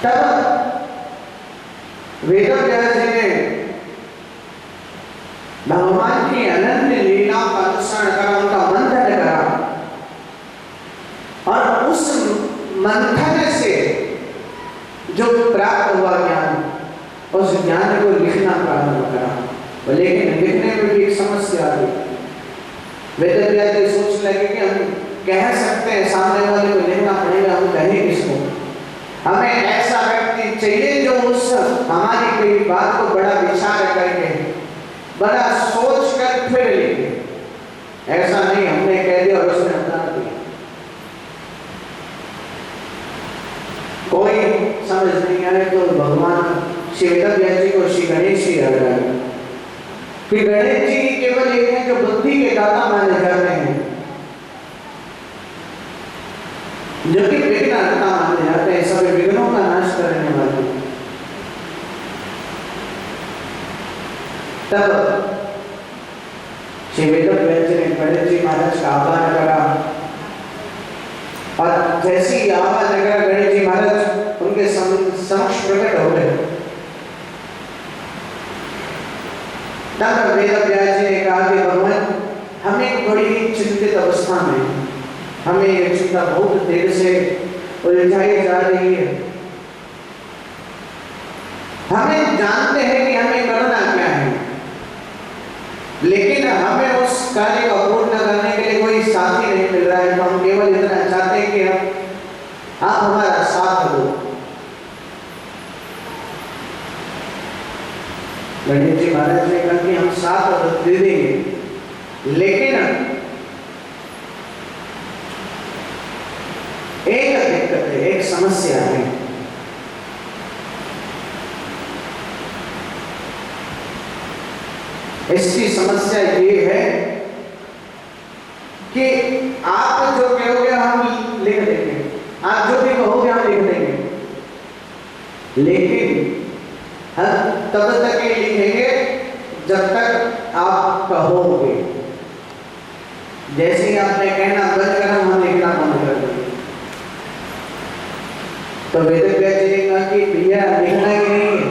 तब वेदव्यास जी ने भगवान की अनंत लीलाओं का अनुसरण करा, उनका मंथन करा और उस मंथन से जो प्राप्त हुआ ज्ञान, उस ज्ञान को लिखना प्रारंभ करा। लेकिन लिखने में भी एक समस्या आ गई। वेदव्यास जी सोच लगे कि हम कह सकते हैं, सामने वाले को लिखना पड़ेगा, हम कहें किसको? हमें ऐसा व्यक्ति चाहिए जो उस हमारी कोई बात को बड़ा विचार करके, बड़ा सोच कर फिर लिखे। ऐसा नहीं हमने कह दिया और उसने उतार दिया। कोई समझ नहीं आए तो भगवान श्री वेदव्यास जी को श्री गणेश जी याद आए कि गणेश जी केवल एक हैं जो बुद्धि के दाता माने जाते हैं, जो कि विघ्नहर्ता माने जाते हैं, सभी विघ्नों का नाश करने वाले। तब श्री वेदव्यास जी ने गणेश जी महाराज का आह्वान करा और जैसे ही आह्वान करा गणेश जी महाराज उनके समक्ष प्रकट हो गए। तब वेदव्यास जी ने कहा कि भगवान, हमें बड़ी चिंतित अवस्था में, हमें ये चिंता बहुत देर से उलझाई जा रही है। हमें जानते हैं कि हमें करना क्या है, लेकिन हमें उस कार्य को पूर्ण करने के लिए कोई साथी नहीं मिल रहा है। तो हम केवल इतना चाहते हैं कि आप हमारा साथ दो। गणेश जी महाराज ने कहा कि हम साथ दे देंगे, लेकिन एक दिक्कत है, एक समस्या है। इसकी समस्या ये है कि आप जो कहोगे हम लिख देंगे, आप जो भी कहोगे हम लिख देंगे, लेकिन हम तब तक ही लिखेंगे जब तक आप कहोगे। जैसे ही आपने कहना बंद करा, हम लिखना बंद कर देंगे। तो वेदव्यास जी ने कहा कि भैया लिखना ही नहीं है,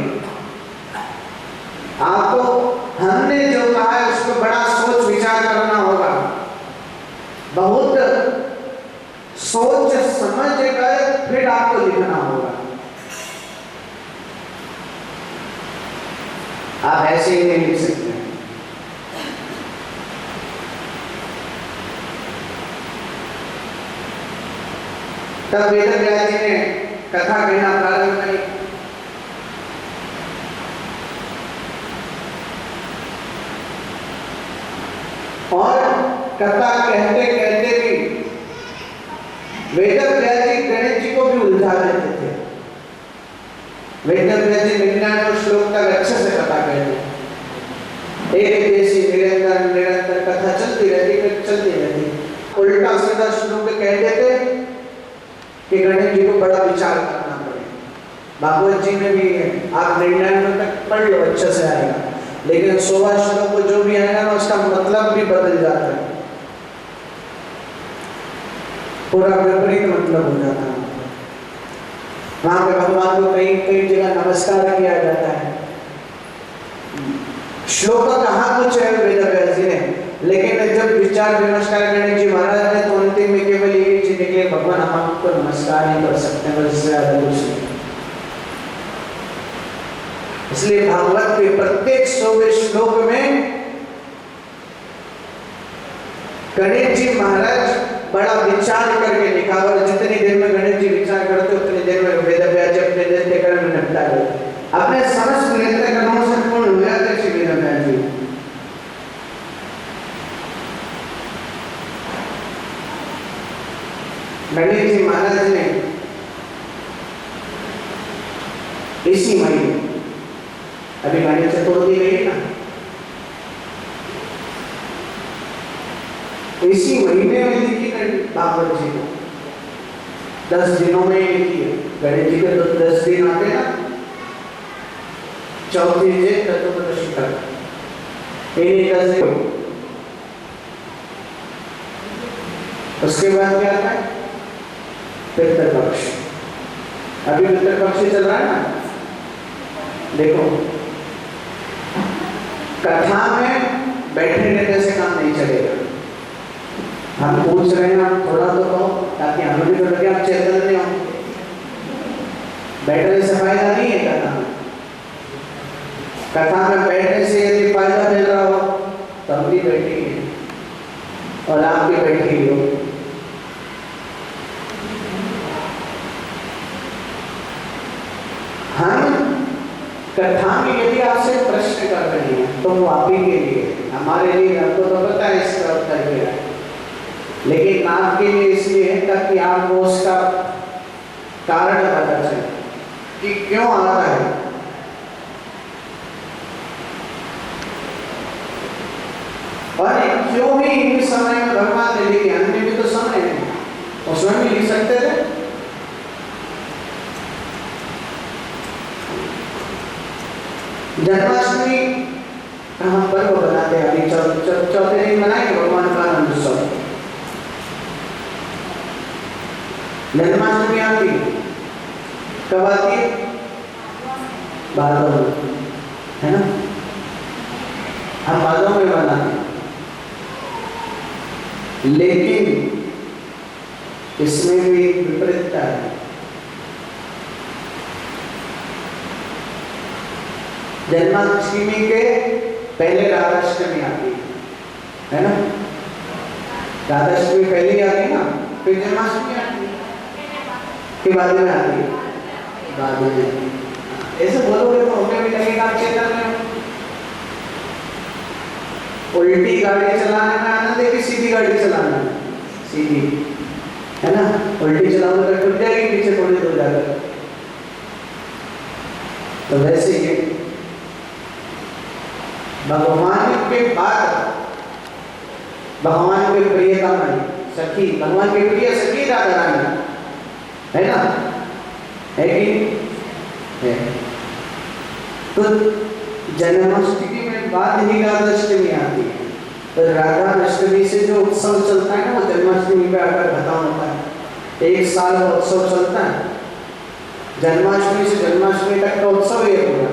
आपको हमने जो कहा है उसको बड़ा सोच विचार करना होगा, बहुत सोच समझ कर फिर आपको लिखना होगा। आप ऐसे ही नहीं लिख सकते। तब वेदव्यास जी ने कथा कहना प्रारंभ करी। और कथा कहते कहते भी वेदव्यास जी गणेश जी को भी उलझा देते थे। वेदव्यास जी 99 श्लोक तक अच्छे से कथा कहते, एक जैसी निरंतर निरंतर कथा चलती रहती। उल्टा सीधा श्लोक कह देते कि गणेश जी को बड़ा विचार करना पड़े। भागवत जी में भी आप 99 तक पढ़ लो, अच्छे से आएगा, लेकिन 100वां श्लोक को जो भी आएगा ना उसका मतलब भी बदल जाता है, पूरा विपरीत मतलब हो जाता है। वहां पे भगवान को कई जगह नमस्कार किया जाता है। श्लोक कहा कुछ है वेदव्यास जी ने, लेकिन जब विचार विमर्श गणेश जी महाराज ने तो अंतिम में केवल ये चीज निकले, भगवान हम आपको नमस्कार नहीं कर सकते, बस इससे ज्यादा कुछ नहीं। इसलिए भागवत के प्रत्येक 100वें श्लोक में गणेश जी महाराज बड़ा विचार करके लिखा, और जितनी देर में गणेश जी विचार करते उतनी देर में वेदव्यास जी अपने नित्य कर्म में निपटा गए, अपने समस्त नित्य कर्मों से पूर्ण हो जाते श्री वेदव्यास जी। गणेश जी महाराज ने इसी महीने, अभी गणेश चतुर्थी गई ना, इसी महीने में लिखी भागवत जी को, 10 दिनों में ही लिखी है। गणेश जी के तो 10 दिन आते ना, चौथी से चतुर्दशी तक, इन्हीं 10 दिन। उसके बाद क्या आता है? पितृपक्ष। अभी पितृपक्ष चल रहा है ना, देखो कथा में बैठे रहने से काम नहीं चलेगा। हम पूछ रहे हैं, आप थोड़ा तो कहो ताकि हमें भी थोड़ा क्या चैतन्य हो। बैठने से फायदा नहीं है कथा में। कथा में बैठने से यदि फायदा मिल रहा हो तो हम भी बैठेंगे और आप भी बैठेंगे हो। हम कथा में यदि आपसे प्रश्न कर रहे हैं तो वो आप ही के लिए, हमारे लिए हमको तो पता है इसका उत्तर क्या है, लेकिन आपके लिए इसलिए है ताकि आपको उसका कारण पता चले कि क्यों आता है। और क्यों ही इन समय में भगवान ने लिखे, अन्य भी तो समय है, उसमें भी लिख सकते थे। जन्माष्टमी का हम पर्व बनाते हैं, अभी चौथे दिन मनाएंगे भगवान का आनंद उत्सव। जन्माष्टमी आती कब आती है? भादों में, है ना? हम भादों में मनाते हैं, लेकिन इसमें भी एक विपरीतता है। जन्माष्टमी के पहले राधाष्टमी आती है ना? राधाष्टमी पहले आती है ना, फिर जन्माष्टमी आती है, फिर बाद में आती है, बाद में। ऐसे बोलोगे तो हमें भी लगेगा चेतन में। उल्टी गाड़ी चलाने में आनंद है कि सीधी गाड़ी चलाने में? सीधी, है ना? उल्टी चलाओगे तो टूट जाएगी पीछे थोड़ी दूर जाकर। तो वैसे ही भगवान के बाद भगवान के प्रियतम सखी, भगवान की प्रिय सखी राधा रानी, है ना? है कि है? तो जन्माष्टमी में बाद ही राधाष्टमी आती है। तो राधाष्टमी से जो उत्सव चलता है ना, वो जन्माष्टमी पे आकर खत्म होता है। एक साल का उत्सव चलता है, जन्माष्टमी से जन्माष्टमी तक का उत्सव ये पूरा।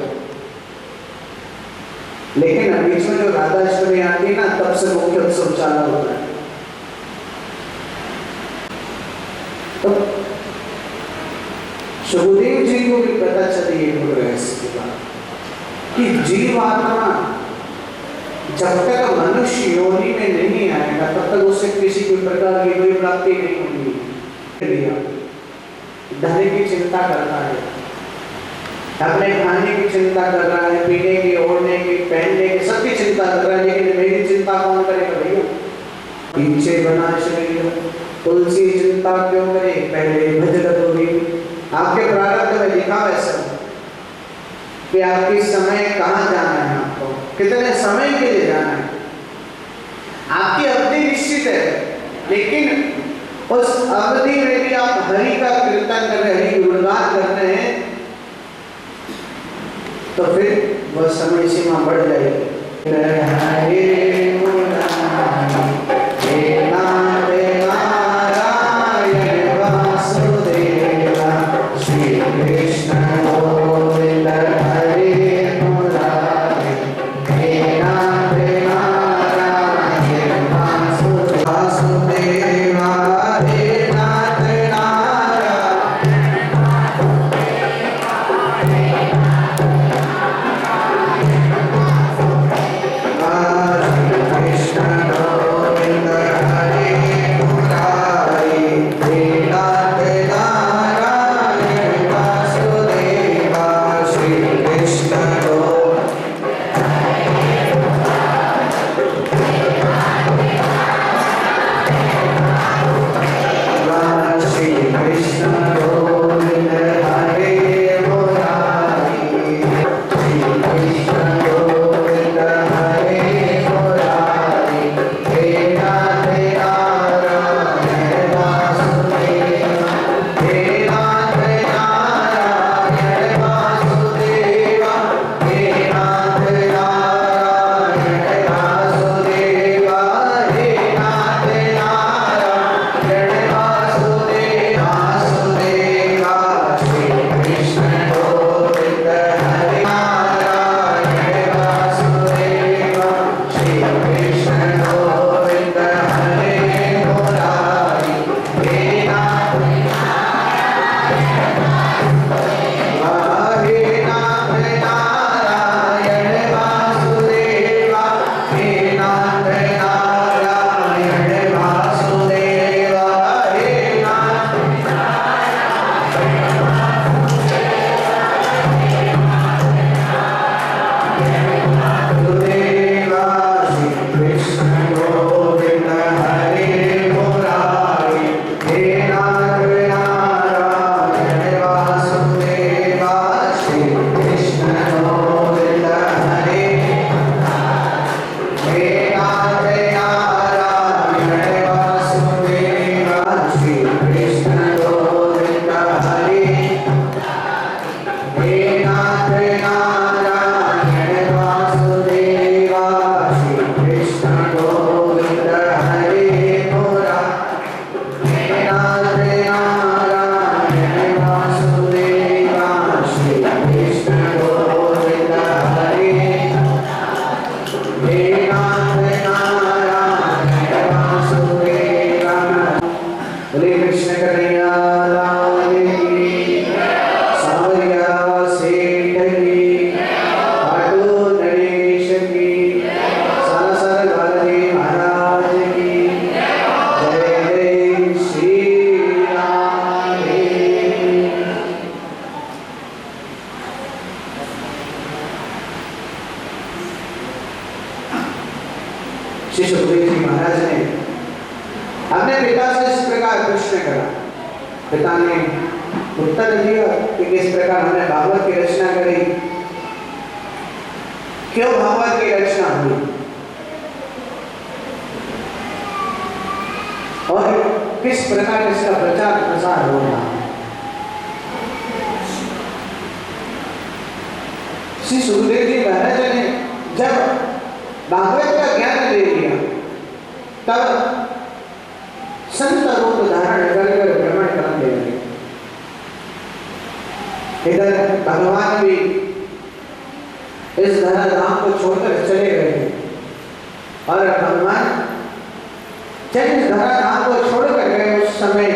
लेकिन बीच में जो राधाष्टमी आती है ना, तब से मुख्य उत्सव चालू होता है। तो सुखदेव जी को भी पता चली एक रहस्य की बात कि जीवात्मा जब तक मनुष्य योनि में नहीं आएगा तब तक उसे किसी भी प्रकार की कोई प्राप्ति नहीं होगी। धन की चिंता करता है, अपने खाने की चिंता कर रहा है, पीने की, ओढ़ने की, पहनने की, सबकी चिंता कर रहा है, लेकिन मेरी चिंता कौन करेगा भैया? पीछे बना शरीर, तुलसी चिंता क्यों करे, पहले भजरत होगी। आपके प्रारब्ध में लिखा वैसा कि आपकी समय कहाँ जाना है, आपको कितने समय के लिए जाना है, आपकी अवधि निश्चित है, लेकिन उस अवधि में भी आप हरि का कीर्तन कर रहे हैं, हरि गुणगान कर रहे हैं, तो फिर वह समय सीमा बढ़ जाएगी। श्री सुखदेव जी महाराज ने अपने पिता से इस प्रकार प्रश्न करा। पिता ने उत्तर दिया कि किस प्रकार हमने भागवत की रचना करी, क्यों भागवत की रचना हुई और किस प्रकार इसका प्रचार प्रसार हो रहा है। श्री सुखदेव जी महाराज ने जब भागवत का ज्ञान ले लिया तब संत रूप धारण कर भ्रमण करने लगे। इधर भगवान भी इस धराधाम को छोड़कर चले गए और भगवान जब इस धराधाम को छोड़कर गए उस समय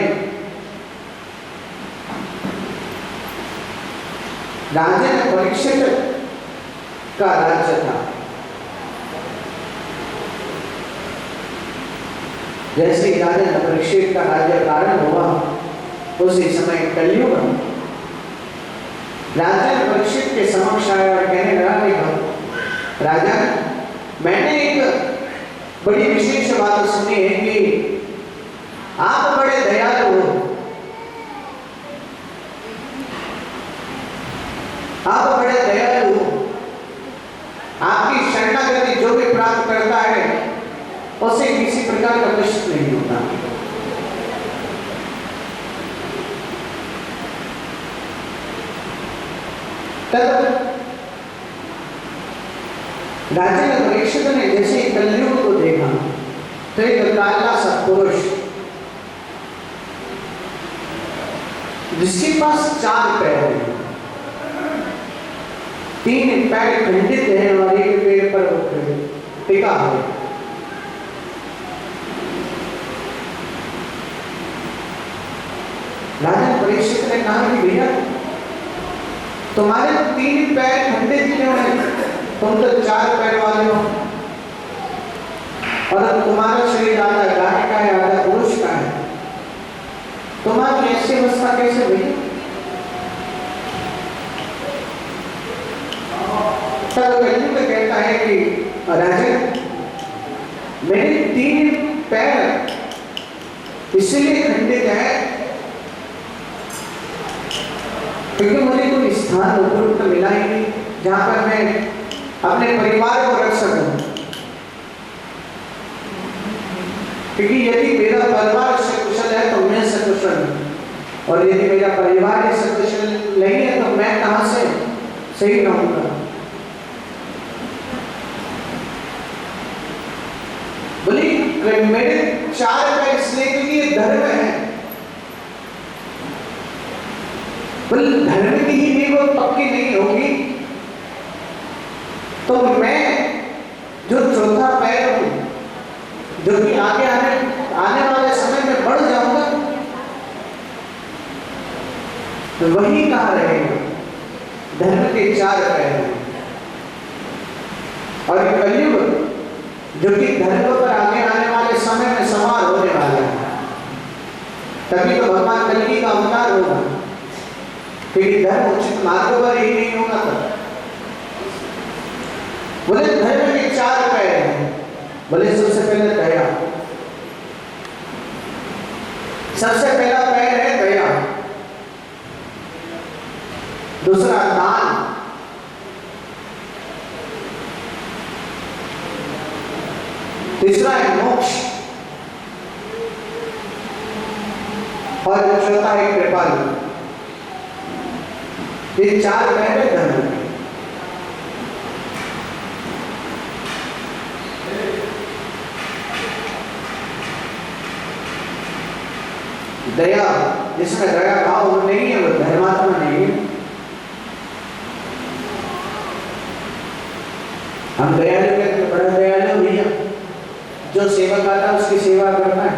राजा परीक्षित का राज्य था। जैसे राजा परीक्षित का राज्य प्रारंभ हुआ उसी समय कलयुग राजा परीक्षित के समक्ष आया और कहने लगा, राजा मैंने एक बड़ी विशेष बात सुनी है कि आप बड़े दयालु हो, आप बड़े दयालु हो, आपकी शरणागति जो भी प्राप्त करता है उसे किसी प्रकार का कष्ट नहीं होता। तब राजा परीक्षित ने जैसे कलयुग को देखा तो एक काला सा पुरुष जिसके पास 4 पैर हैं, 3 पैर खंडित हैं और एक पैर पर टिका है। राजा परीक्षित ने कहा कि भैया तुम्हारे 3 पैर खंडित क्यों हैं, तुम तो 4 पैर वाले हो और तुम्हारा शरीर आधा गाय का है आधा पुरुष का है, तुम्हारी ऐसी अवस्था कैसे भैया? तब कलयुग कहता है कि राजा मेरे 3 पैर इसलिए खंडित है क्योंकि मुझे कोई स्थान उपयुक्त मिला ही नहीं जहां पर मैं अपने परिवार को रख सकूं। क्योंकि यदि मेरा परिवार सकुशल है तो मैं सकुशल हूं और यदि मेरा परिवार सकुशल नहीं है तो मैं कहां से सही रहूंगा। बोली मेरे 4 पैर इसलिए क्योंकि ये धर्म है। धर्म की ही नींव पक्की नहीं होगी तो मैं जो 4था पैर हूं जो कि आगे आने वाले समय में बढ़ जाऊंगा तो वही कहां रहेगा। धर्म के 4 पैर हैं और कलयुग जो कि धर्म पर आगे आने वाले समय में सवार होने वाला है, तभी तो भगवान कलकी का अवतार होगा। क्योंकि धर्म उचित मार्ग पर ही नहीं होगा। बोले धर्म के 4 पैर हैं। बोले सबसे पहले दया, सबसे पहला पैर है दया, दूसरा दान, तीसरा है मोक्ष और चौथा है कृपालु। ये 4 पैर है धर्म के। दया जिसमें दया भाव नहीं है वो धर्मात्मा नहीं है। हम दयालु कहते बड़ा दयालु भैया, जो सेवक आता है उसकी सेवा करता है,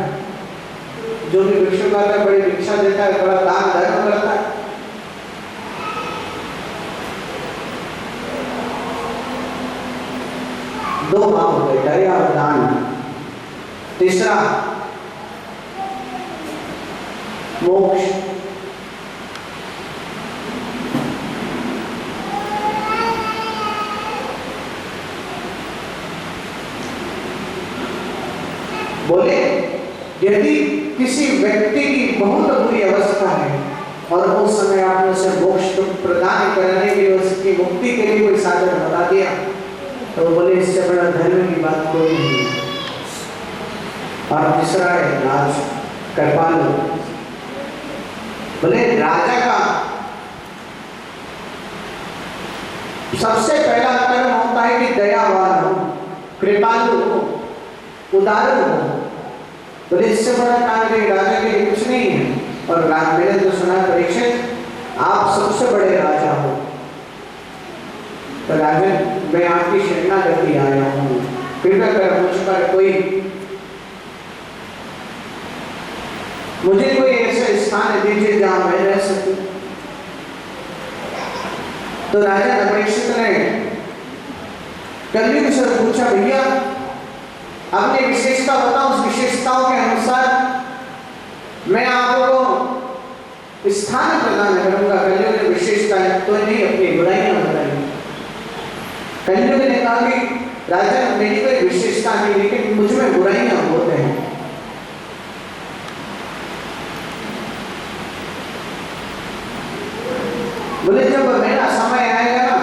जो भी भिक्षुक आता है बड़ी भिक्षा देता है, बड़ा दान धर्म करता है। दो भाव हो गए, दया और दान। तीसरा मोक्ष। बोले यदि किसी व्यक्ति की बहुत बुरी अवस्था है और उस समय आपने उसे मोक्ष प्रदान करने के लिए, उसकी मुक्ति के लिए कोई साधन बता दिया, तो बोले इससे बड़ा धर्म की बात कोई नहीं। और तीसरा है राज कृपालु। बोले राजा का सबसे पहला कर्म होता है कि दयावान हो, कृपालु हो, उदार हो। बोले इससे बड़ा कार्य राजा के लिए कुछ नहीं है। और मैंने तो सुना परीक्षित, आप सबसे बड़े राजा हो, तो राजन मैं आपकी शरणागति आया हूँ, कृपया कर मुझ पर मुझे कोई ऐसा स्थान दीजिए जहां मैं रह सकूं। तो राजा परीक्षित ने कलयुग से पूछा, भैया अपनी विशेषता बताओ, उस विशेषताओं के अनुसार मैं आपको स्थान प्रदान करूंगा। कलयुग ने विशेषताएं तो नहीं, अपनी बुराइयां बताई। कलयुग ने कहा कि राजा मेरी कोई विशेषता नहीं, लेकिन मुझ में बुराइयां बहुत हैं। बोले जब मेरा समय आएगा ना,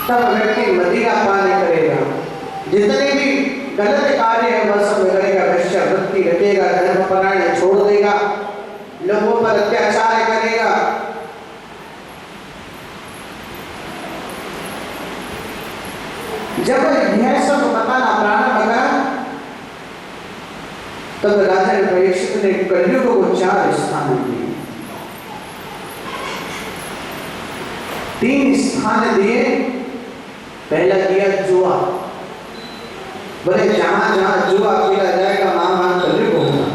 तब व्यक्ति मदिरा पान करेगा, जितने भी गलत कार्य है वह सब करेगा, वैश्यावृत्ति रखेगा, धर्मपरायण छोड़ देगा, लोगों पर अत्याचार करेगा। जब यह सब बताना प्रारंभ करा, तब राजा परीक्षित ने कलयुग को 4 स्थान दिए, 3 स्थान दिए। पहला दिया जुआ। बोले जहां जहां जुआ खेला जाएगा महान कलयुग होगा।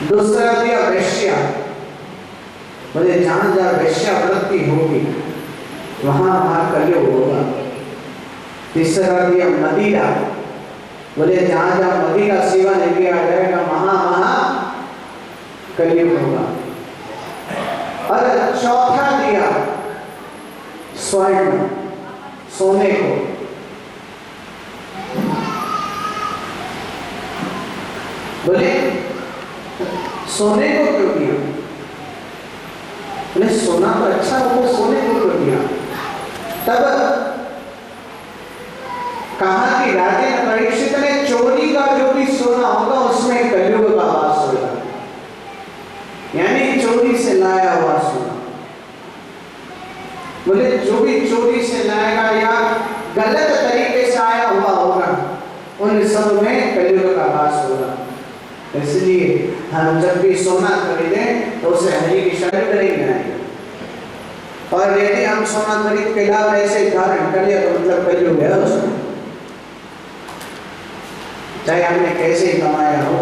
दूसरा दिया वैश्या। बोले जहां जहां वैश्यावृत्ति होगी वहां वहां कलयुग होगा। तीसरा दिया मदिरा। बोले जहां जहां मदिरा सेवा नहीं किया जाएगा महा कलयुग होगा। और चौथा दिया स्वर्ण, सोने को। बोले सोने को क्यों दिया? बोले सोना तो अच्छा हो, सोने को क्यों दिया? तब कहा कि राजा परीक्षित ने चोरी का जो भी सोना होगा उसमें कलयुग का वास होगा, यानी चोरी से लाया हुआ सोना। बोले जो भी चोरी से लाएगा या गलत तरीके से आया हुआ होगा, उन सब में कलयुग का वास होगा। इसलिए हम जब भी सोना खरीदें तो उसे हरि की शरण करेंगे नहीं। और यदि हम सोना खरीद के लाभ ऐसे धारण कर लिया तो मतलब कलयुग है उसमें, चाहे हमने कैसे ही कमाया हो।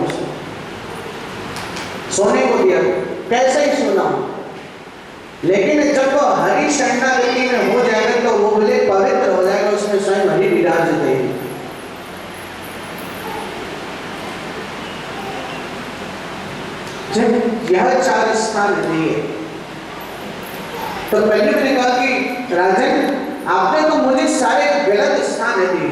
सोने को दिया कैसे ही सोना, लेकिन जब वो हरि शरणागति में हो जाएगा तो वो बोले पवित्र हो जाएगा, उसमें स्वयं हरि विराज देंगे। जब यह 4 स्थान दिए तो कलयुग ने कहा कि राजन आपने तो मुझे सारे गलत स्थान दिए।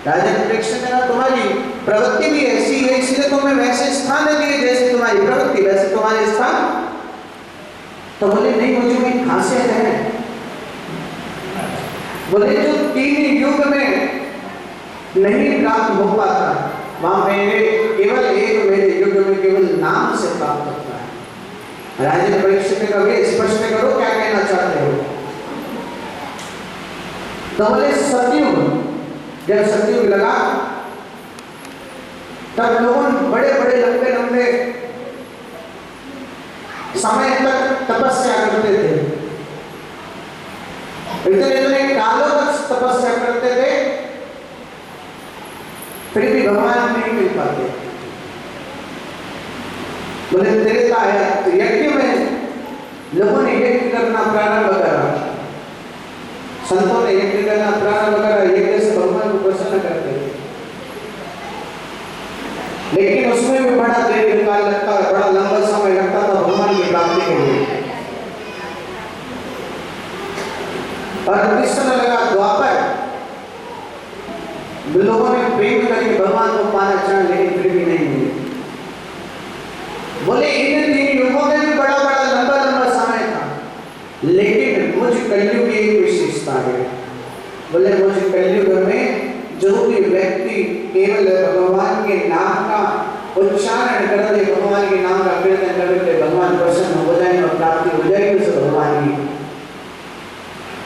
राजा परीक्षित ने कहा तुम्हारी प्रवृत्ति भी ऐसी है, इसलिए तुम्हें वैसे स्थान दिए जैसे तुम्हारी प्रवृत्ति वैसे तुम्हारे स्थान। तो बोले नहीं, मुझे में खासियत है। बोले जो 3 युग में नहीं प्राप्त हो पाता वहां मेरे केवल एक मेरे युग में केवल नाम से प्राप्त होता है। राजा परीक्षित ने कहा स्पष्ट करो क्या कहना चाहते हो? तो बोले सतयुग। जब सतयुग लगा तब लोग बड़े बड़े लंबे लंबे समय तक तपस्या करते थे, इतने कालों तक तपस्या करते थे, फिर भी भगवान नहीं मिल पाते। बोले त्रेता यज्ञ में लोगों ने यज्ञ करना प्रारंभ करा, संतों ने यज्ञ करना प्रारंभ करा, यज्ञ से भगवान को प्रसन्न करते थे। लेकिन उसमें भी बड़ा देर काल लगता है, बड़ा लंबा समय लगता था भगवान की प्राप्ति के लिए। और किस तरह लगा द्वापर, लोगों ने प्रेम करके भगवान को पाना चाहा लेकिन फिर भी नहीं मिले। बोले इन 3 युगों में भी बड़ा बड़ा लंबा लंबा समय था, लेकिन मुझ कलयुग की एक विशेषता है। बोले मुझ कलयुग में जो भी व्यक्ति केवल भगवान के नाम का उच्चारण कर दे, भगवान के नाम का कीर्तन कर दे, भगवान प्रसन्न हो जाएंगे और प्राप्ति हो जाएगी उस भगवान की।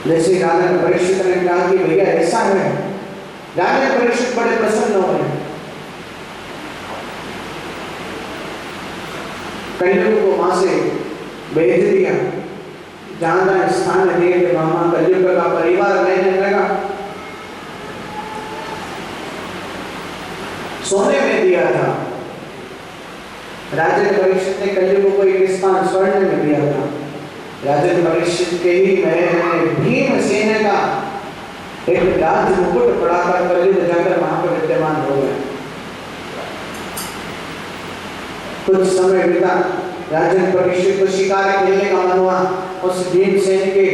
जैसे राजा परीक्षित ने कहा कि भैया ऐसा है, राजा परीक्षित बड़े प्रसन्न हो गए। कलयुग को वहां से भेज दिया, जहां स्थान दिए थे वहां कलयुग का परिवार रहने लगा। सोने में दिया था, राजा परीक्षित ने कलयुग को एक स्थान स्वर्ण में दिया था। राजा परीक्षित के ही महल में भीमसेन का एक राज मुकुट पड़ा कर कलयुग जाकर वहां पर विद्यमान हो गया। कुछ समय बीता, राजा परीक्षित को शिकार खेलने का मन हुआ। उस भीमसेन के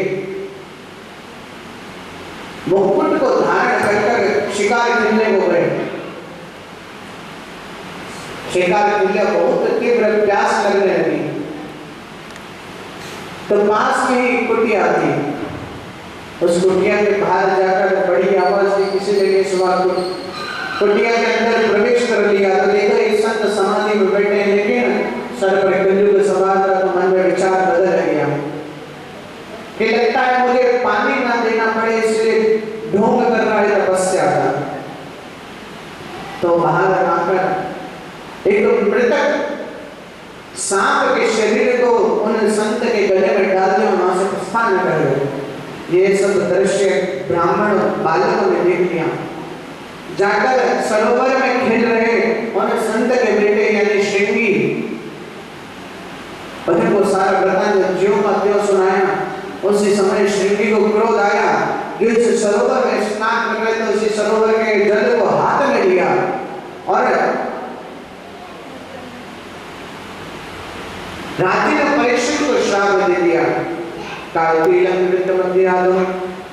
मुकुट को धारण कर शिकार खेलने को गए। शिकार खेलने बहुत तीव्र प्यास लगने लगी, तो पास में ही कुटिया थी। उस कुटिया के बाहर जाकर बड़ी आवाज से किसी ने ये सवाल कुटिया के अंदर प्रवेश कर लिया। तो देखो एक संत समाधि में बैठे हैं, लेकिन सर पर कलयुग सवार था। तो मन में विचार बदल गया कि लगता है मुझे पानी ना देना पड़े, इसलिए ढोंग कर रहा है तपस्या का। तो बाहर आकर एक मृतक सांप के शरीर को उन संत के गले में डाल दिया, वहां से प्रस्थान कर गए। ये सब दृश्य ब्राह्मण बालकों ने देख लिया। जाकर सरोवर में खेल रहे उन संत के बेटे यानी श्रृंगी, पति को सारा वृत्तांत ज्यों का त्यों सुनाया। उसी समय श्रृंगी को क्रोध आया, इस सरोवर में स्नान कर रहे थे, उसी सरोवर के जल को हाथ में लिया और राजा ने परीक्षित को श्राप दे दिया। कालतीलम विद्यमन्दिरादम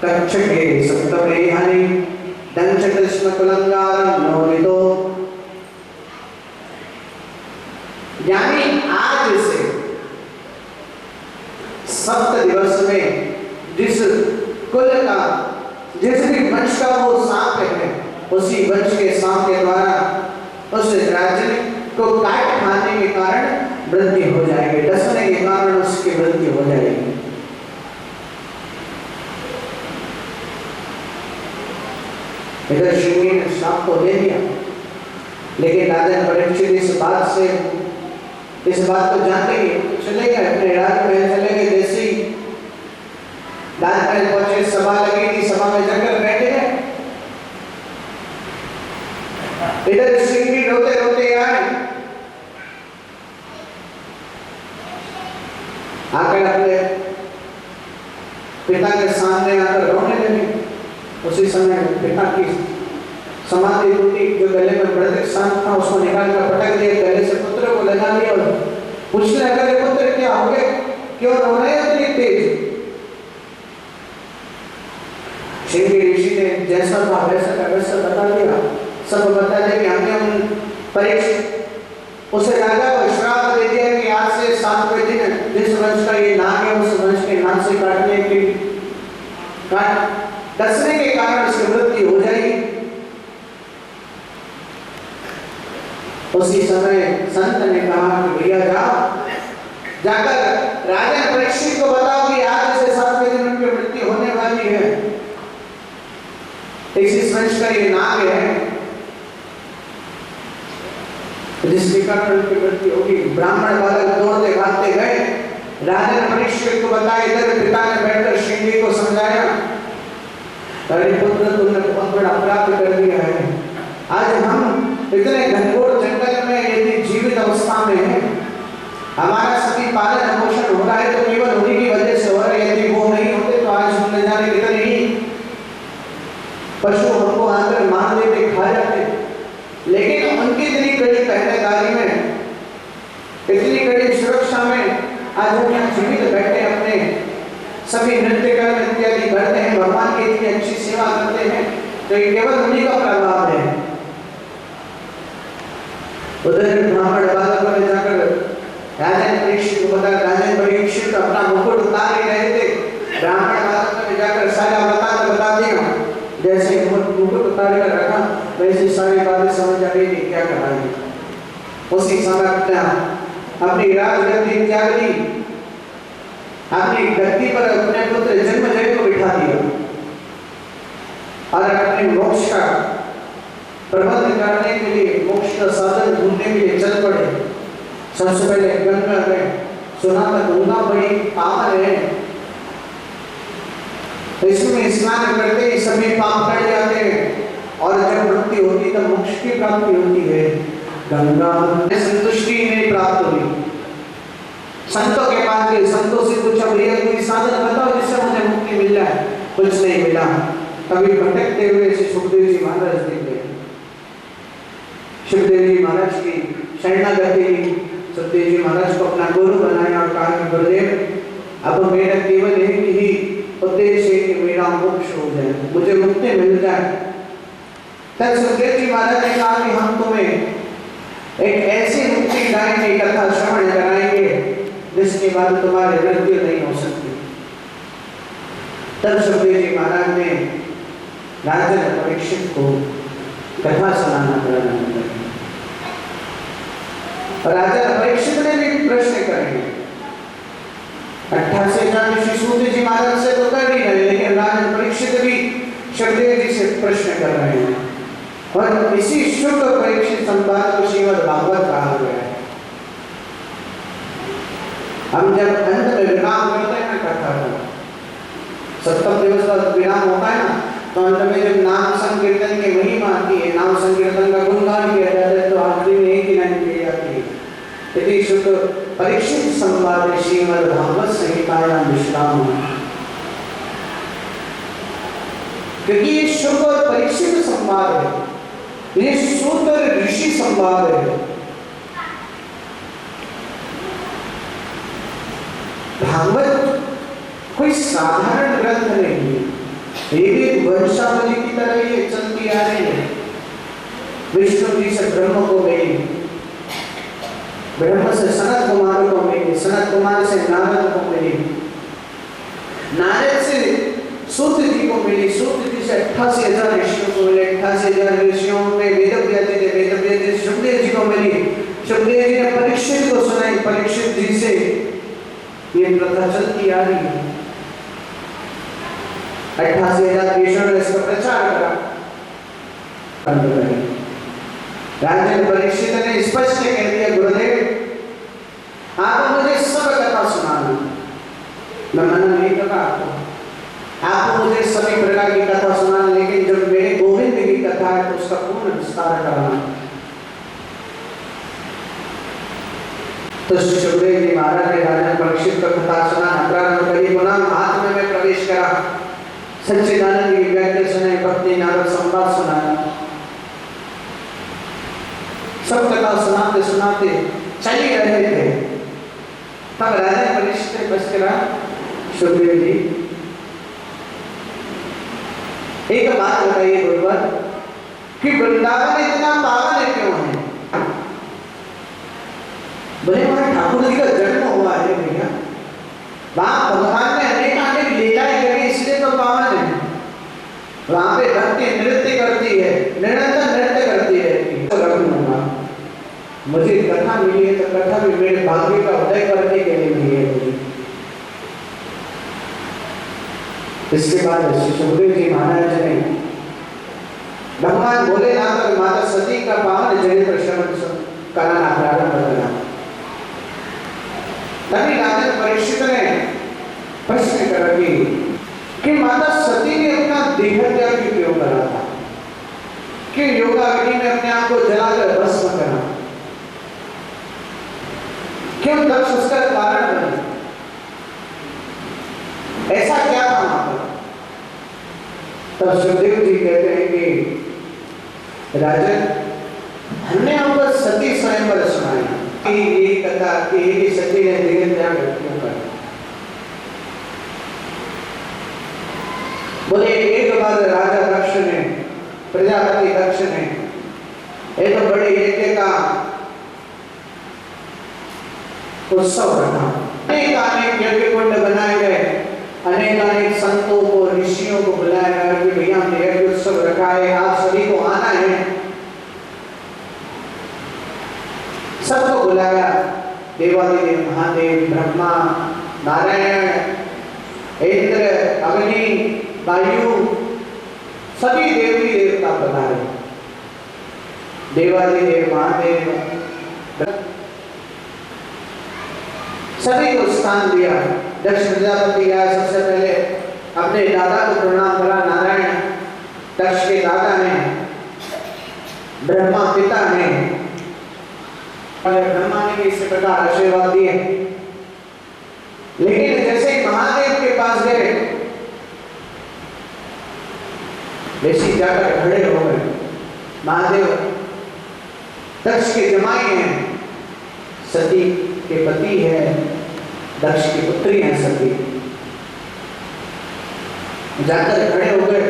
कच्छके सप्तप्रेहानि दंशकृष्ण कुलंगारं नोदितो। यानी आज से 7 दिवस में जिस कुल का, जिस भी वंश का वो सांप है, उसी वंश के सांप के द्वारा उस राजा को काट खाने के कारण वृद्धि हो जाएगी, डसने के कारण उसकी वृद्धि हो जाएगी। इधर श्रृंगी ने श्राप को दे दिया, लेकिन राजा परीक्षित इस बात को जानते ही चले गए, अपने राजमहल चले गए। जैसे ही राजमहल पहुंचे, सभा लगी थी, सभा में जाकर बैठे हैं। इधर श्रृंगी रोते रोते आए, आकर अपने पिता के सामने आकर रोने लगे। उसी समय पिता की समाधि टूटी, जो गले में मृतक सांप था उसको निकाल कर पटक दिया, गले से पुत्र को लगा दिया और पूछने लगे, पुत्र क्या हो गए, क्यों रो रहे हो इतनी तेज? श्रृंगी ऋषि ने जैसा था वैसा का वैसा बता दिया, सब बता दिया कि हमने परीक्षित उसे राजा को श्राप दे दिया कि आज से 7वें दिन जिस वंश का ये नाग है उस वंश के नाम से काटने की डसने के कारण उसकी मृत्यु हो जाएगी। उसी समय संत ने कहा कि भैया जाओ, जाकर राजा परीक्षित को बताओ कि आज से 7वें दिन उनकी मृत्यु होने वाली है। इस वंश का ये नाग है जिसके कारण उनकी मृत्यु होगी। ब्राह्मण बालक दौड़ते भागते गए, राजा परीक्षित को बताया। इधर पिता ने बैठकर श्रृंगी को समझाया, अरे पुत्र तुमने बहुत बड़ा अपराध कर दिया है। आज हम इतने घनघोर जंगल में यदि जीवित अवस्था में है, हमारा सभी पालन पोषण हो रहा है तो केवल उन्हीं की वजह से हो रहा है। यदि वो नहीं होते तो आज हम न जाने कितने ही पशु हमको आकर मार देते, खा जाते। लेकिन उनकी इतनी कड़ी पहरेदारी में, इतनी कड़ी सुरक्षा में आज हम यहाँ जीवित बैठे अपने सभी नृत्य कर्म इत्यादि करते हैं, भगवान की इतनी अच्छी सेवा करते हैं, तो ये केवल उन्हीं का प्रभाव है। उधर ब्राह्मण बालकों ने जाकर राजा परीक्षित को बताया। राजा परीक्षित अपना मुकुट उतार ही रहे थे, ब्राह्मण बालकों ने जाकर सारा बता दिया। जैसे मुकुट उतार कर रखा वैसे सारी बातें समझ आ गई कि क्या कराएंगे। उसी समय अपनी राजगद्दी त्याग दी, अपनी गद्दी पर अपने पुत्र जन्मेजय को बिठा दिया और अपने मोक्ष का प्रबंध करने के लिए, मोक्ष का साधन ढूंढने के लिए चल पड़े। सबसे पहले गंगा में सुना था गंगा बड़ी पावन है, इसमें स्नान करते ही सभी पाप कट जाते हैं और जब मृत्यु होती तब मोक्ष की प्राप्ति होती है। गंगा में संतुष्टि नहीं प्राप्त हुई। संतों के पास गए, संतों से पूछा भैया कोई साधन बताओ जिससे मुझे मुक्ति मिल जाए। कुछ नहीं मिला। तभी भटकते हुए सुखदेव जी महाराज दिखे। सुखदेव जी महाराज की शरणागति की, सुखदेव जी महाराज को अपना गुरु बनाया और कहा कि गुरुदेव अब मेरा केवल एक ही उद्देश्य है कि मेरा मोक्ष हो जाए, मुझे मुक्ति मिल जाए। तब सुखदेव जी महाराज ने कहा कि हम तुम्हें एक ऐसी मुक्तिदायी की कथा श्रवण कराएंगे जिसके बाद तुम्हारी मृत्यु नहीं हो सकती। तब सुखदेव जी महाराज ने राजा परीक्षित को कथा सुनाना प्रारंभ किया। राजा परीक्षित ने भी प्रश्न करे। 88,000 ऋषि सूत जी महाराज से तो कर ही रहे, लेकिन राजा परीक्षित भी सुखदेव जी से प्रश्न कर रहे हैं और इसी शुभ परीक्षित संवाद को श्रीमद् भागवत कहा गया है। हम जब अंत में विराम करते हैं ना कथा का, सप्तम दिवस का विराम होता है ना, तो अंत में जब नाम संकीर्तन की महिमा आती है, नाम संकीर्तन का गुणगान किया जाता है, तो आखिरी में एक ही लाइन की जाती है, यदि शुभ परीक्षित संवाद श्रीमद् भागवत संहितायां विश्राम। क्योंकि ये शुभ और परीक्षित संवाद है, ये सूत ऋषि संवाद है। भागवत कोई साधारण ग्रंथ नहीं है, ये भी वंशावली की तरह ये चलती आ रही है। विष्णु जी से ब्रह्म को मिली, ब्रह्म से सनत कुमार को मिली, सनत कुमार से नारद को मिली, नारद से सूत जी को मिली, सूत जी से 88,000 ऋषियों को मिले, 88,000 ऋषियों में वेदव्यास थे, वेदव्यास से सुखदेव जी को मिली, सुखदेव जी ने परीक्षित को सुनाई, परीक्षित जी से ये प्रथा चलती आ रही है। 88,000 ऋषियों ने इसका प्रचार करा। राजा परीक्षित ने स्पष्ट कह दिया, गुरुदेव आप मुझे सब कथा सुनाना। मैं मना नहीं कर रहा आपको मुझे सभी प्रकार की कथा सुनाना, लेकिन जब मेरे गोविंद की कथा है तो उसका पूर्ण विस्तार कराना। तो सुखदेव जी महाराज ने राजा परीक्षित को कथा सुनाना प्रारंभ करी। पुनः महात्म्य में प्रवेश करा, सच्चिदानंद की व्याख्या सुनाई, भक्ति नारद संवाद सुनाया। सब कथा सुनाते सुनाते चल ही रहे थे। तब राजा परीक्षित ने बस करा, सुखदेव जी एक बात बताइए गुरुवर कि वृंदावन इतना पावन क्यों है? बोले वहां ठाकुर जी का जन्म हुआ है भैया, वहां भगवान ने अनेक लीलाएं करी इसलिए तो पावन है। वहां पे भक्ति नृत्य करती है, निरंतर नृत्य करती रहती है। रखूंगा मुझे कथा मिली है तो कथा भी मेरे भाग्य का उदय करने के लिए मिली है। इसके बाद सुखदेव जी महाराज ने भगवान भोलेनाथ और माता सती का पावन चरित्र श्रवण कराना प्रारंभ करा। तभी राजा परीक्षित ने प्रश्न करा कि माता सती ने अपना देह त्याग क्यों करा था, कि योगाग्नि में अपने आप को जलाकर भस्म करा, क्यों दक्ष उसका कारण बना, ऐसा क्या था वहां पर? तब सुखदेव जी कहते हैं कि राजन हमने आपको सती स्वयंवर सुनाया कि ये कथा कि सती ने देह त्याग क्यों करा। बोले एक बार राजा दक्ष ने, प्रजापति दक्ष ने एक बड़े यज्ञ का उत्सव रखा। अनेक यज्ञ कुंड बनाए गए, अनेक संतों को, ऋषियों को बुलाया गया कि भैया हमने यज्ञ उत्सव रखा है, आप सभी को आना है। सबको बुलाया, देवादिदेव महादेव, ब्रह्मा, नारायण, इंद्र, अग्नि, वायु, सभी देवी देवता पधारे। देवादिदेव महादेव सभी को स्थान दिया। दक्ष प्रजापति आया, सबसे पहले अपने दादा को प्रणाम करा। नारायण दक्ष के दादा हैं, ब्रह्मा पिता हैं, और ब्रह्मा ने भी इसी प्रकार आशीर्वाद दिए। लेकिन जैसे ही महादेव के पास गए, ऋषि जाकर खड़े हो गए। महादेव दक्ष के जमाई हैं, सती के पति है, दक्ष की पुत्री है सती। जाकर खड़े हो गए,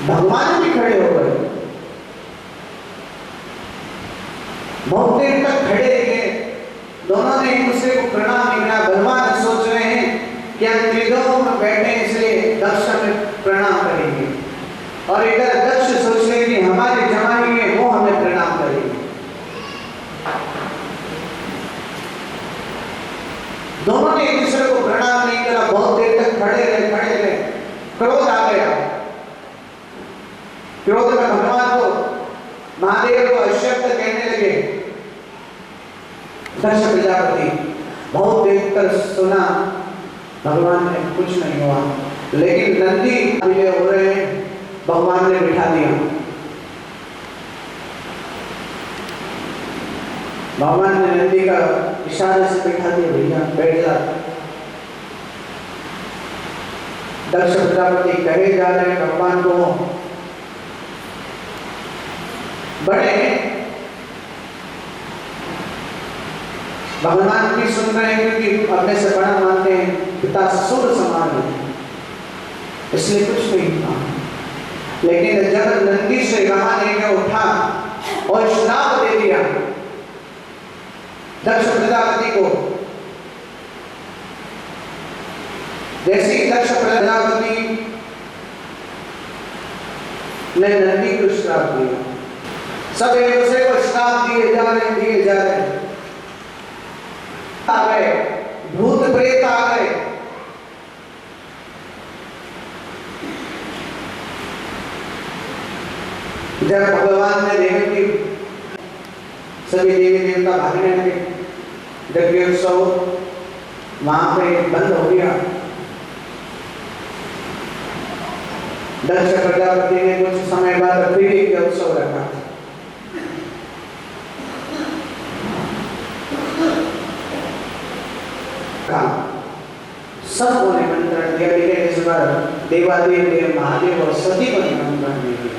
भगवान भी खड़े हो गए। बहुत देर तक खड़े रहे, दोनों ने एक दूसरे को प्रणाम नहीं किया। भगवान सोच रहे हैं कि हम त्रिलोक में बैठे इसलिए दक्ष में प्रणाम करेंगे, और इधर दक्ष सोच रहे कि हमारे जमाई में वो हमें प्रणाम करेंगे। दोनों ने एक दूसरे को प्रणाम नहीं किया, बहुत देर तक खड़े रहे। क्रोध आ गया। क्रोध में भगवान को, महादेव को अशब्द कहने लगे। दक्ष प्रजापति बहुत देर तक सुना, भगवान ने कुछ नहीं हुआ। लेकिन नंदी हो रहे हैं, भगवान ने बिठा दिया। भगवान ने नंदी का इशारे से बिठा दिया, भैया बैठ जा। दक्ष प्रजापति कहे जा रहे हैं भगवान को, बड़े भगवान भी सुन रहे हैं क्योंकि अपने से बड़ा मानते हैं, पिता सूर्य समान है, इसलिए कुछ नहीं कहा। लेकिन जब नंदी से कहा लेकर उठा और श्राप दे दिया दक्ष प्रजापति को। जैसे ही दक्ष प्रजापति ने नंदी को श्राप दिया, सब एक दूसरे को श्राप दिए जा रहे। आ गए भूत प्रेत, आ गए। जब भगवान ने देखा कि सभी देवी देवता भागने लगे, यज्ञ उत्सव वहां पे बंद हो गया। दक्ष प्रजापति ने कुछ समय बाद फिर एक उत्सव रखा। सबको निमंत्रण दिया, लेकिन इस बार देवादेव महादेव और सती को निमंत्रण नहीं दिया।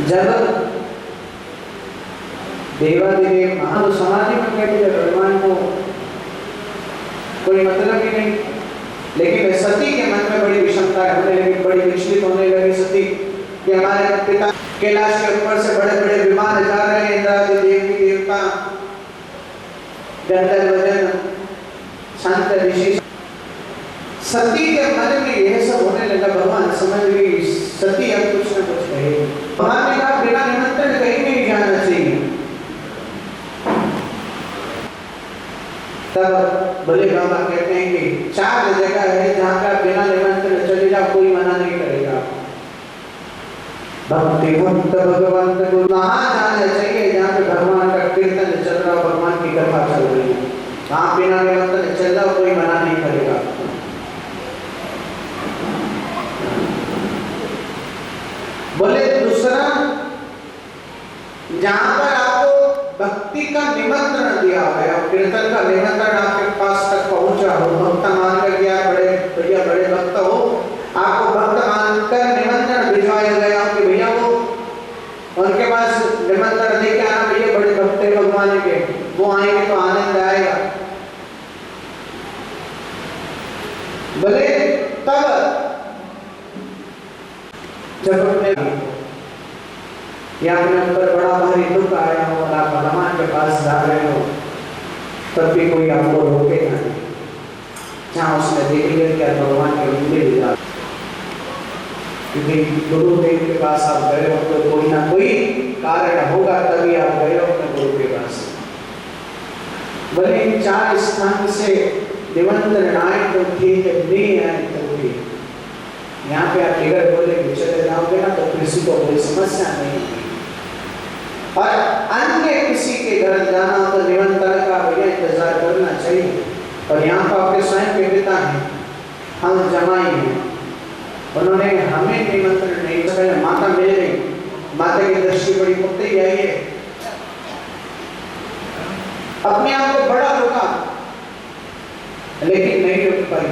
जब देवादेव महादेव समाधि में बैठे, भगवान को कोई मतलब ही नहीं। लेकिन सती के मन में बड़ी विषमता होने लगी, बड़ी विचलित होने लगी सती कि हमारे पिता कैलाश के ऊपर से बड़े बड़े विमान जा रहे हैं, इंद्रादि देवी देवता, गंधर्व, शांत ऋषि। सती के मन में यह सब होने लगा। भगवान समझ गई सती अब कुछ न कुछ कहे। भगवान ने कहा बिना निमंत्रण कहीं नहीं जाना चाहिए। तब भोले बाबा कहते हैं कि 4 जगह है जहाँ का बिना निमंत्रण चले जाओ, कोई मना नहीं करेगा। भक्ति भक्त भगवंत को वहाँ जाना चाहिए जहाँ पे भगवान का कीर्तन चल रहा, भगवान की कथा चल रही है। वहाँ बिना निमंत्रण चल जाओ, कोई मना नहीं करेगा। बोले दूसरा, जहाँ पर आपको भक्ति का निमंत्रण दिया गया, कीर्तन का निमंत्रण आपके पास तक पहुंचा हो, भक्त मानकर गया, बड़े भैया बड़े भक्त हो, आपको भक्त मानकर निमंत्रण भिजवाया गया कि भैया वो उनके पास निमंत्रण लेके आना, भैया बड़े भक्त है भगवान के, वो आएंगे तो आनंद आएगा। बोले तब जब अपने या अपने ऊपर बड़ा भारी दुख आया हो और आप भगवान के पास जा रहे हो, तब भी कोई आपको रोकेगा नहीं। जहाँ उसने देख लिया कि आप भगवान के मंदिर भी जा, क्योंकि गुरुदेव के पास आप गए हो तो कोई ना कोई कारण होगा, तभी आप गए हो अपने गुरु के पास। भले 4 स्थान से निमंत्रण आए तो ठीक है, नहीं आए तो भी यहाँ पे आप इधर बोले चले जाओगे ना तो किसी को कोई समस्या नहीं होगी। और अन्य किसी के घर जाना तो निमंत्रण का भैया इंतजार करना चाहिए। और यहाँ पर आपके स्वयं के पिता हैं, हम जमाई हैं, उन्होंने हमें निमंत्रण नहीं दिया। माता मिल गई, माता की दृष्टि बड़ी मुक्ति आई है, अपने आप को बड़ा रोका लेकिन नहीं रोक पाई।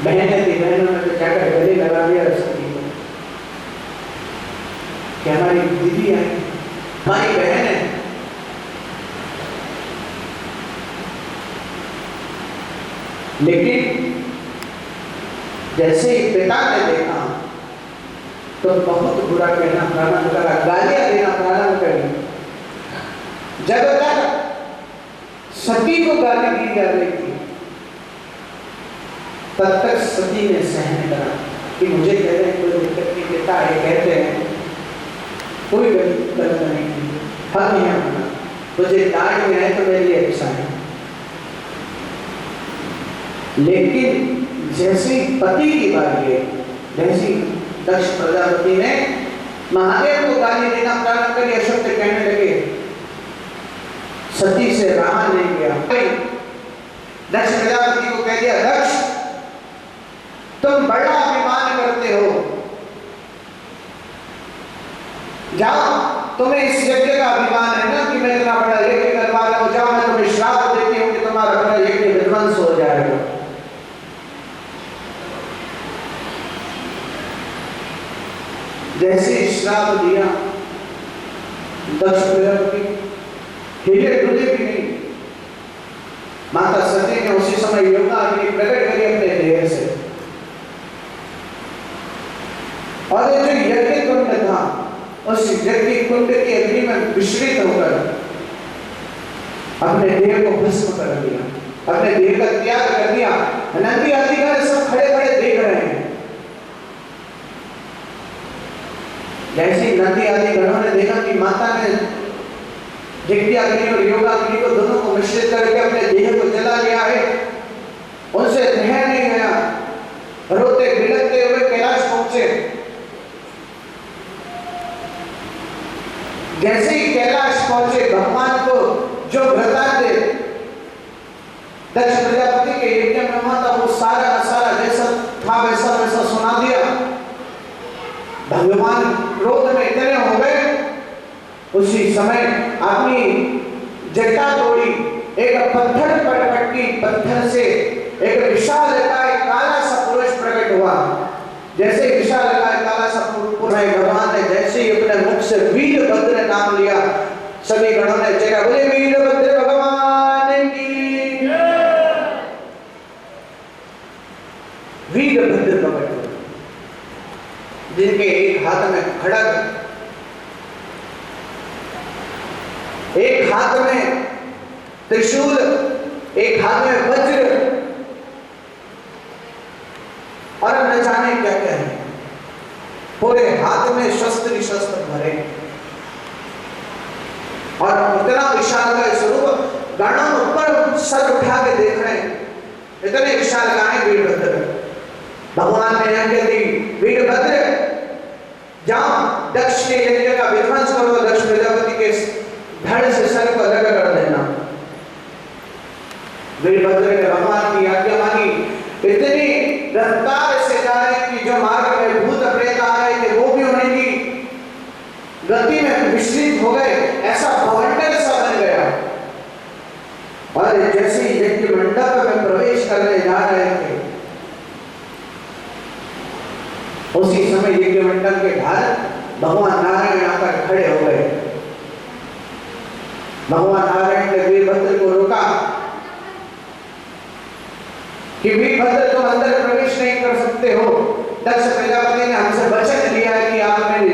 बहनें थी, बहनों ने तो जाकर गले लगा दिया सभी को कि हमारी दीदी आई, हमारी बहन है। लेकिन जैसे ही पिता ने देखा तो बहुत बुरा कहना प्रारंभ करा, गालियां देना प्रारंभ करी। जब तक सती को गाली दी जा रही थी तब तक सती ने सहन करा कि मुझे कह रहे हैं कोई दिक्कत नहीं, पिता है कहते हैं कोई गलत नहीं, हम नहीं अपना तुझे डांट में है तो मेरे लिए अच्छा है। लेकिन जैसे पति की बात है, जैसी दक्ष प्रजापति ने महादेव को गाली देना प्रारंभ कर अशुद्ध कहने लगे, सती से रहा नहीं गया। दक्ष प्रजापति को कह दिया, दक्ष तुम बड़ा अभिमान करते हो, जाओ, तुम्हें इस यज्ञ का अभिमान है ना कि मैं इतना बड़ा यज्ञ करवा रहा हूं, जाओ मैं तुम्हें श्राप देती हूं कि तुम्हारा बड़ा यज्ञ विध्वंस हो जाएगा। जैसे श्राप दिया, दक्ष प्रजापति हिले डुले भी नहीं। माता सती ने उसी समय योगा अग्नि प्रकट करी अपने देह से, और ये जो यज्ञ कुंड था उस यज्ञ कुंड की अग्नि में मिश्रित होकर अपने देह को भस्म कर दिया, अपने देह का त्याग कर दिया। नंदी आदिगण सब खड़े खड़े देख रहे हैं। जैसे नंदी आदिगणों ने देखा कि माता ने यज्ञ अग्नि और योगा अग्नि को दोनों को मिश्रित करके अपने देह को जला लिया है, उनसे रह नहीं गया, रोते बिलखते हुए कैलाश पहुंचे। जैसे ही कैलाश पहुंचे, भगवान को जो वृतांत दक्ष प्रजापति के यज्ञ में हुआ था वो सारा का सारा जैसा था वैसा वैसा सुना दिया। भगवान क्रोध में इतने हो गए, उसी समय अपनी जटा तोड़ी, एक पत्थर पर पटकी, पत्थर से एक विशालकाय काला सा पुरुष प्रकट हुआ। जैसे विशालकाय काला सा पुरुष, भगवान ने जैसे ही अपने मुख से वीरभद्र नाम लिया, सभी गणों ने जय बोले वीरभद्र भगवान की। वीरभद्र प्रकट हुए, जिनके एक हाथ में खड़ग, एक हाथ में त्रिशूल, एक हाथ में वज्र, और न जाने क्या क्या है, पूरे हाथ में शस्त्र शस्त्र भरे, और इतना विशाल का स्वरूप, गणों ऊपर सर उठा के देख रहे हैं, इतने विशाल का है वीरभद्र। भगवान ने आज्ञा दी, वीरभद्र जाओ दक्ष के यज्ञ का विध्वंस करो, दक्ष प्रजापति के धड़ से सर को अलग कर देना। वीरभद्र ने भगवान की आज्ञा मानी, इतनी रफ्तार से जा रहे कि जो मार्ग में भूत प्रेत आ रहे थे वो भी उन्हीं की गति में विचलित हो गए, ऐसा भवंडर सा बन गया। और जैसे ही यज्ञ मंडप में प्रवेश करने जा रहे थे, उसी समय यज्ञ मंडप के बाहर भगवान नारायण आकर खड़े हो गए। भगवान नारायण ने वीरभद्र को रोका कि वीरभद्र तुम अंदर प्रवेश नहीं कर सकते हो, दक्ष प्रजापति ने हमसे वचन लिया है कि आप मेरे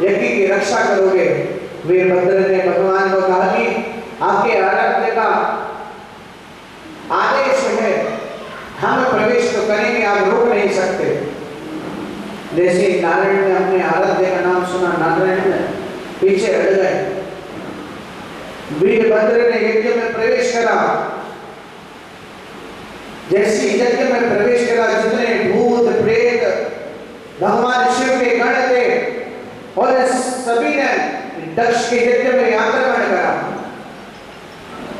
यज्ञ की रक्षा करोगे। वीरभद्र ने भगवान को कहा कि आपके आराध्य का आदेश है, हम प्रवेश तो करेंगे, आप रोक नहीं सकते। जैसे नारायण ने अपने आराध्य का नाम सुना, नारायण ने पीछे हट गए। वीरभद्र ने यज्ञ में प्रवेश करा। जैसे यज्ञ में प्रवेश करा, जितने भूत प्रेत भगवान शिव के गण थे और सभी ने दक्ष के यज्ञ में आक्रमण करा।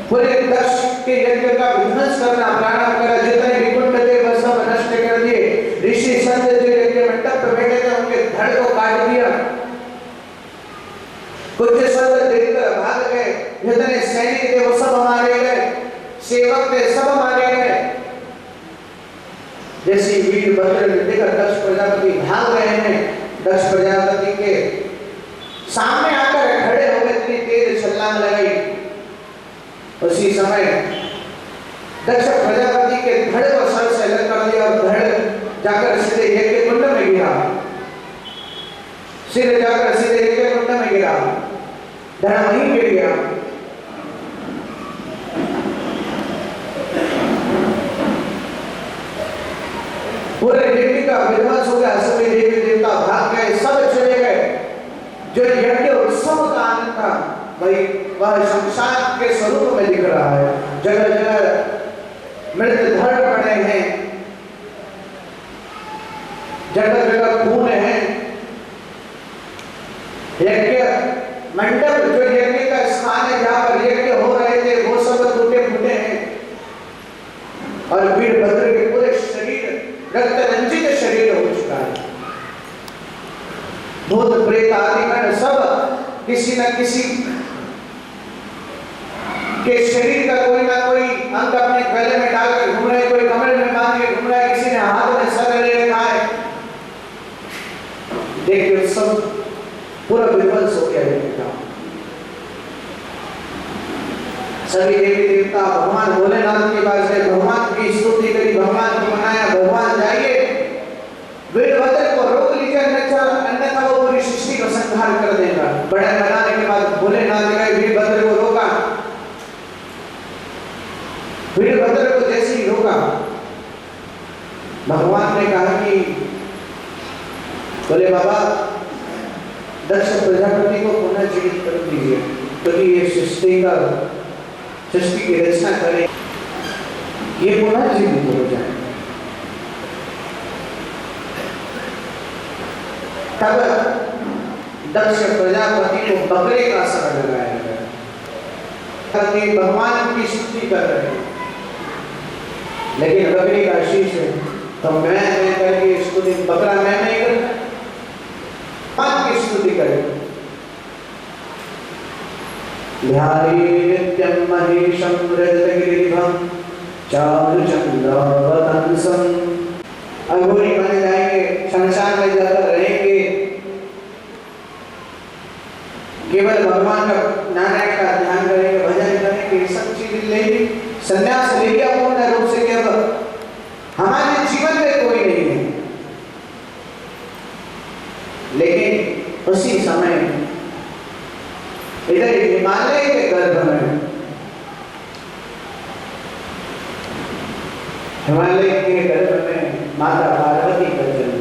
पूरे दक्ष के यज्ञ का विध्वंस करना प्रारंभ करा। जितने भी कुंड थे वह सब नष्ट कर दिए। ऋषि संत जो यज्ञ मंडप पर बैठे थे उनके धड़ को काट दिया। कुछ संत देखकर भाग गए। जितने सैनिक थे वो सब मारे गए, सेवक थे सब मारे गए। जैसे वीरभद्र ने देखा दक्ष प्रजापति भाग रहे हैं, दक्ष प्रजापति के सामने आकर खड़े हो गए, इतनी तेज छलांग लगाई। उसी समय दक्ष प्रजापति के धड़ को सर से अलग कर दिया और धड़ जाकर सीधे यज्ञ कुंड में गिरा। सिर जाकर सीधे यज्ञ कुंड में गिरा, धड़ वहीं गिर गया। पूरे यज्ञ का विध्वंस हो गया। सभी देवी देवता भाग गए, सब चले गए। जो यज्ञ उत्सव का आनंद था वही वह शमशान के स्वरूप में दिख रहा है। जगह जगह मृत धड़ पड़े हैं, जगह जगह खून है। यज्ञ मंडप जो यज्ञ का स्थान है जहां पर यज्ञ हो रहे थे वो सब टूटे फूटे हैं। और वीरभद्र के पूरे शरीर रक्त रंजित शरीर हो चुका है। भूत प्रेत आदि गण सब किसी न किसी के शरीर का कोई ना कोई अंग अपने गले में डालकर घूम रहे, कोई कमर में बांध के घूम रहा है, किसी ने हाथ में सर ले रखा है। देखिए सब पूरा विध्वंस हो गया है। सभी देवी देवता भगवान भोलेनाथ के पास गए, भगवान की स्तुति करी, भगवान को मनाया। भगवान जाइए वीरभद्र को रोक लीजिए, अन्यथा वो पूरी सृष्टि को संहार कर देगा। बड़े बनाने के बाद भोलेनाथ गए, वीरभद्र को रोका। वीरभद्र को जैसे ही रोका भगवान ने कहा कि बोले बाबा दक्ष प्रजापति को पुनः जीवित कर दीजिए, क्योंकि ये सृष्टि की रचना करें, ये पुनः जीवित हो जाए। तब दक्ष प्रजापति को बकरे का सर लगाया गया। भगवान की स्तुति कर रहे हैं, लेकिन बकरी का शीश तो मैं करके स्तुति, बकरा मैं नहीं करता, भगवान की स्तुति करें। ध्याये नित्यं महेशं रजतगिरिभं चारुचन्द्रावतंसं। अघोरी बन जाएंगे, शमशान में जाकर रहेंगे, केवल भगवान का नारायण का ध्यान करेंगे, भजन करेंगे, सब चीजें लेंगे, संन्यास ले लिया पूर्ण रूप से कि अब हमारे जीवन में कोई नहीं है। लेकिन उसी समय इधर हिमालय के गर्भ में, हिमालय के गर्भ में माता पार्वती का जन्म।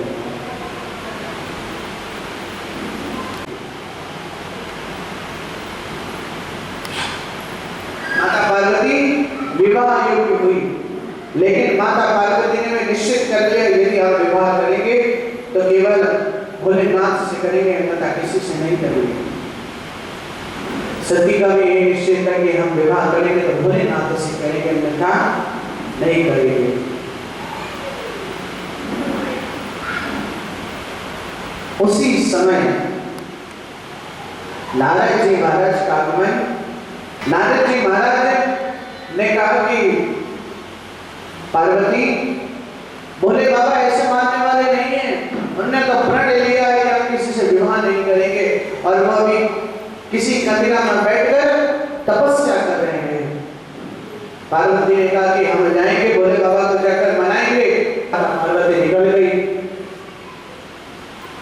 माता पार्वती विवाह योग्य हुई, लेकिन माता पार्वती ने निश्चित कर लिया यदि आप विवाह करेंगे तो केवल भोलेनाथ से करेंगे, अन्यथा किसी से नहीं करेंगे। सती का भी ये निश्चय था कि हम विवाह करेंगे तो भोलेनाथ से करेंगे, अन्यथा नहीं करेंगे। उसी समय नारद जी महाराज का आगमन। नारद जी महाराज ने कहा कि पार्वती, भोले बाबा ऐसे मानने वाले नहीं हैं, उन्होंने तो प्रण लिया है कि हम किसी से विवाह नहीं करेंगे, और वो अभी किसी कंदिरा में बैठकर तपस्या कर रहे हैं। पार्वती ने कहा कि हम जाएंगे, भोले बाबा को जाकर मनाएंगे। पार्वती निकल गई।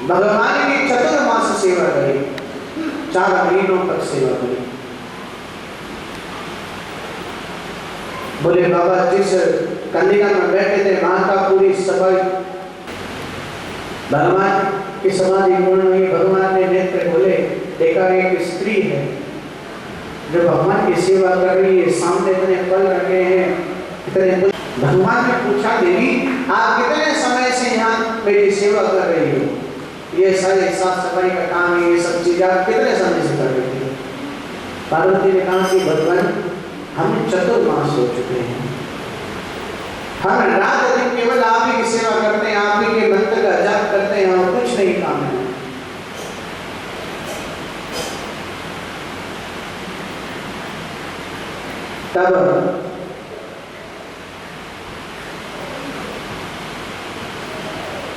भगवान की चतुर्मास सेवा करी, 4 महीनों तक सेवा करी। बोले बाबा जिस कंदिका में बैठे थे वहां का पूरी सभा भगवान की समाधि पूर्ण हुई। भगवान ने नेत्र खोले, देखा एक स्त्री है जो भगवान की सेवा कर रही है, सामने इतने फल रखे हैं, इतने। भगवान ने पूछा देवी आप कितने समय से यहाँ मेरी सेवा कर रही हो? ये सारे साफ सफाई का काम है, ये सब चीजें आप कितने समय से कर रही हो? पार्वती ने कहा कि भगवान हम चतुर्मास हो चुके हैं, हम रात दिन केवल आप ही की सेवा करते हैं, आप ही के मंत्र का जाप करते हैं, और कुछ नहीं काम है। तब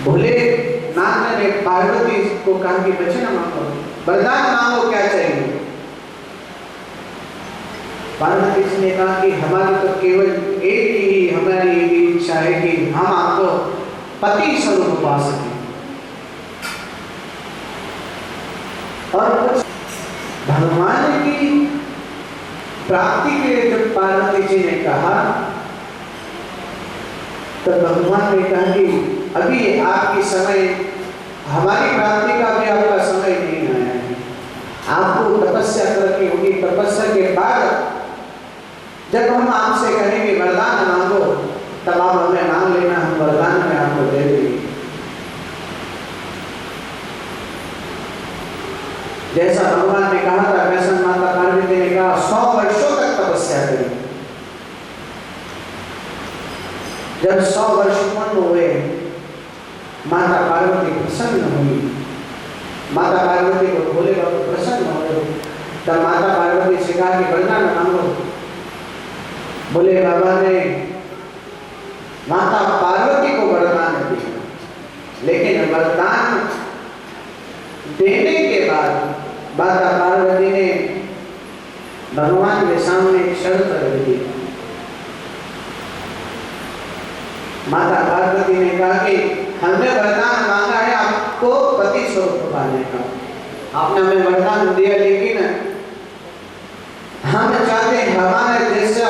भोलेनाथ ने पार्वती को कहा कि वचन मांगो, वरदान मांगो, क्या चाहिए? पार्वती जी ने कहा कि हमारी तो केवल एक ही हमारी इच्छा है कि हम आपको पति स्वरूप पा सकें। और कुछ भगवान की प्राप्ति के लिए जब पार्वती जी ने कहा तो भगवान ने कहा कि अभी आपकी समय, हमारी प्राप्ति का भी आपका समय नहीं आया है, आपको तपस्या करनी होगी। तपस्या के बाद जब हम आपसे कहेंगे वरदान मांगो, तब आप हमें मांग लेना, हम वरदान में आपको दे देंगे। जैसा भगवान ने कहा था वैसा माता पार्वती ने कहा 100 वर्षों तक तपस्या करी। जब 100 वर्ष पूर्ण हुए, माता पार्वती प्रसन्न हुई। माता पार्वती को बोले बाबू प्रसन्न हो गए। तब माता पार्वती से कहा कि वरदान मांगो। बोले बाबा ने माता पार्वती को वरदान दिया, लेकिन वरदान देने के बाद माता पार्वती ने भगवान के सामने एक शर्त रख दी। माता पार्वती ने कहा कि हमने वरदान मांगा है आपको पति स्वरूप पाने का, आपने हमें वरदान दिया, लेकिन हम चाहते हैं हमारे जैसा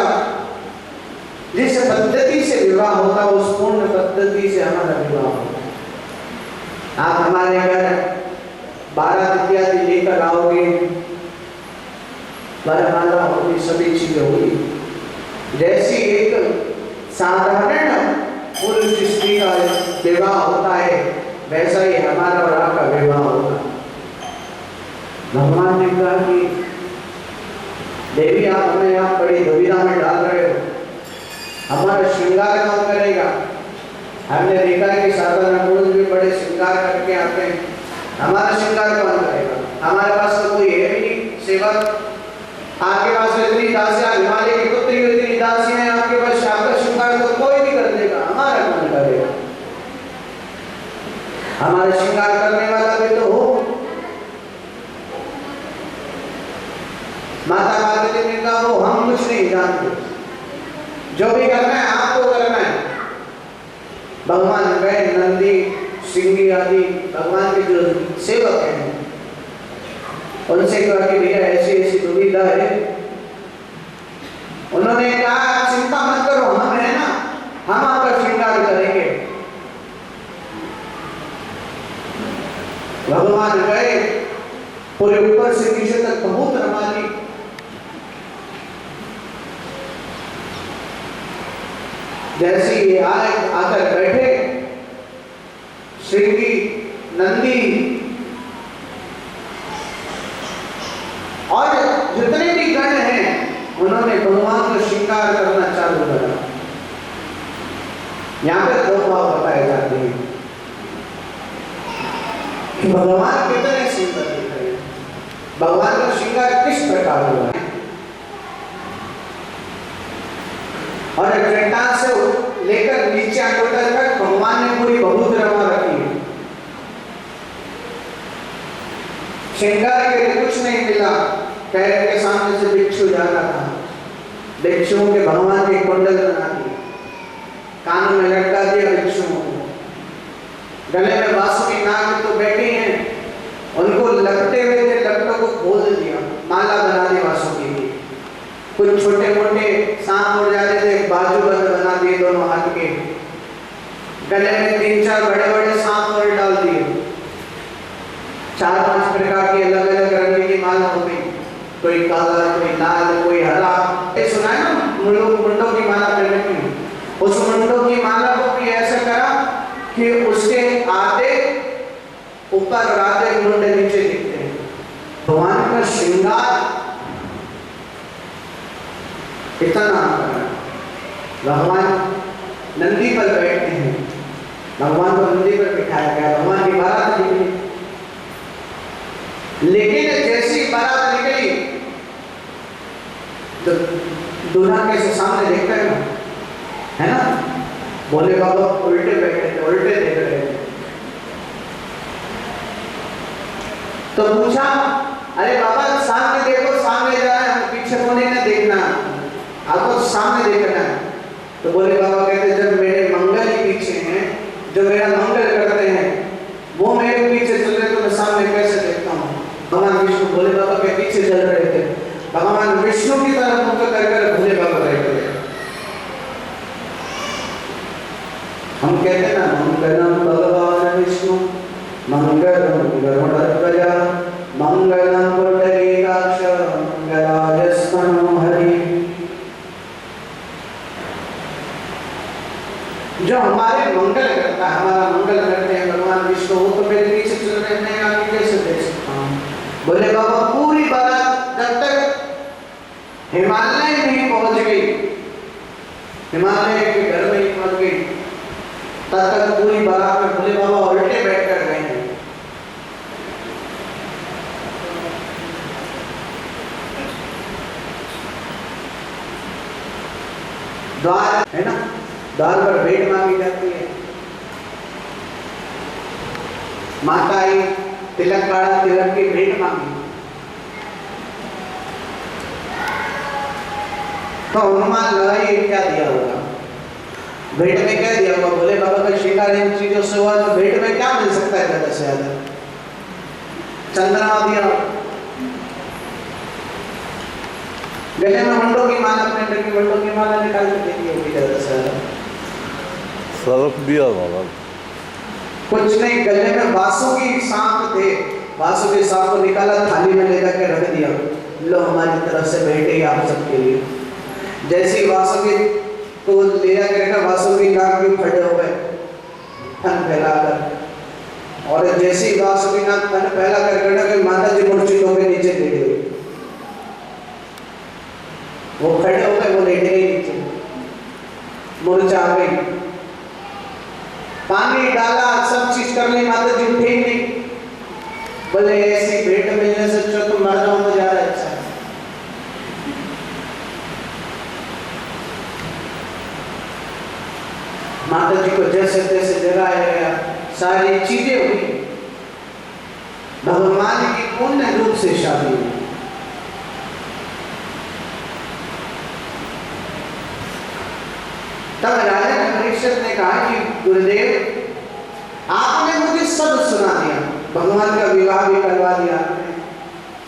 जिस पद्धति से विवाह होता उस पूर्ण पद्धति से हमारा विवाह होता। आप हमारे घर बारात इत्यादि लेकर आओगे, वरमाला होगी, सभी चीजें होगी। जैसी एक साधारण पुरुष स्त्री का विवाह होता है वैसा ही हमारा और आपका विवाह होगा। भगवान ने कहा कि देवी आप हमें यहाँ बड़ी दुविधा में डाल रहे हो, हमारा श्रृंगार कौन करेगा? हमने देखा है कि साधारण पुरुष भी बड़े श्रृंगार करके आते हैं, हमारा श्रृंगार कौन करेगा? हमारे पास तो कोई है भी नहीं सेवक। आपके पास इतनी दासियां, हिमालय की पुत्री इतनी दासियां हैं, आपके पास आपका श्रृंगार तो कोई भी कर देगा, हमारा कौन करेगा? हमारा श्रृंगार करने वाला भी तो हो। माता पार्वती ने कहा वो हम कुछ नहीं जानते, जो भी करना है आपको करना है। भगवान गए, नंदी सिंगी आदि भगवान के जो सेवक हैं उनसे कहा कि भैया ऐसी ऐसी दुविधा है। उन्होंने कहा चिंता मत करो, हम है ना, हम आपका श्रृंगार करेंगे। भगवान गए, पूरे ऊपर से नीचे तक बहुत रमाली। जैसे ये आकर बैठे, श्रृंगी नंदी और जितने भी गण हैं उन्होंने भगवान का श्रृंगार करना चालू करा। यहाँ पे 2 भाव बताए जाते हैं कि भगवान कितने सुंदर दिख रहे हैं, भगवान का श्रृंगार किस प्रकार हुआ है। और घंटा से लेकर नीचे अंगूठा तक भगवान ने पूरी बहुत रमा रखी है। श्रृंगार के लिए कुछ नहीं मिला। पैर के सामने से भिक्षु जा रहा था, भिक्षुओं के भगवान के कुंडल बना दिए, कानों में लटका दिया भिक्षुओं को, गले में बांसुरी, नाग तो बैठी ऊपर राधे मुंडे नीचे दिखते हैं। भगवान का श्रृंगार इतना, भगवान नंदी पर बैठते हैं, भगवान को नंदी पर बिठाया गया, भगवान की बारात निकली। लेकिन जैसी बारात निकली तो दूल्हा कैसे सामने देखता है ना, भोले बाबा उल्टे बैठे थे, उल्टे देख रहे थे। तो पूछा, अरे बाबा सामने देखो, सामने जा रहे हैं, पीछे को नहीं ना देखना, आपको सामने देखना है। तो भोले बाबा कहते, जब मेरे मंगल ही पीछे हैं, जो मेरा मंगल करते हैं वो मेरे पीछे चल रहे, तो मैं सामने कैसे देखता हूँ। भगवान विष्णु भोले बाबा के पीछे चल रहे थे, भगवान विष्णु की तरफ मुख कर भोले बाबा बैठे। हम कहते हैं ना, मंगलम भगवान विष्णु मंगलम गरुड़ध्वजा मंगलम पुंडरीकाक्ष मंगलायस्तनो हरि। जो हमारे मंगल करता है, हमारा मंगल करते हैं भगवान विष्णु, वो तो मेरे पीछे चल रहे हैं, मैं आगे कैसे देख सकता हूँ। बोले बाबा पूरी बारात जब तक हिमालय नहीं पहुंच गई, हिमालय के घर में नहीं पहुंच गई, तब तक पूरी बारात में भोले बाबा उल्टे बैठ कर गए हैं। द्वार है ना, द्वार पर भेंट मांगी जाती है, माता आई, तिलक काढ़ा, तिलक की भेंट मांगी। तो अनुमान लगाइए क्या दिया होगा, भेंट में क्या दिया होगा। भोले बाबा का शिकार इन चीजों से हुआ, तो भेंट में क्या मिल सकता है ज्यादा से ज्यादा, चंद्रमा दिया, गले में मंडों की माला, अपने की मंडों की माला निकाल के दे दी होगी ज्यादा से ज्यादा, सर्फ दिया बाबा, कुछ नहीं। गले में बासुकी सांप थे, बासुकी सांप को निकाला, थाली में लेकर के रख दिया, लो हमारी तरफ से भेंट है आप सबके लिए। जैसी वासुकी को ले जाकर वासुकी नाग भी खड़े हो गए फन फैलाकर, और जैसी वासुकी नाग फन फैला कर माता जी मूर्छित होकर नीचे गिर गई। वो खड़े हो गए, वो लेटे गए नीचे, मूर्छा आ गई, पानी डाला, सब चीज कर ली, माता जी उठे नहीं। बोले ऐसी भेंट मिलने से अच्छा तो मर जाओ तो ज्यादा अच्छा है। माता जी को जैसे तैसे जगाया गया, सारी चीजें हुई, भगवान की पूर्ण रूप से शादी हुई। तब राजा परीक्षित ने कहा कि गुरुदेव आपने मुझे सब सुना दिया, भगवान का विवाह भी करवा दिया,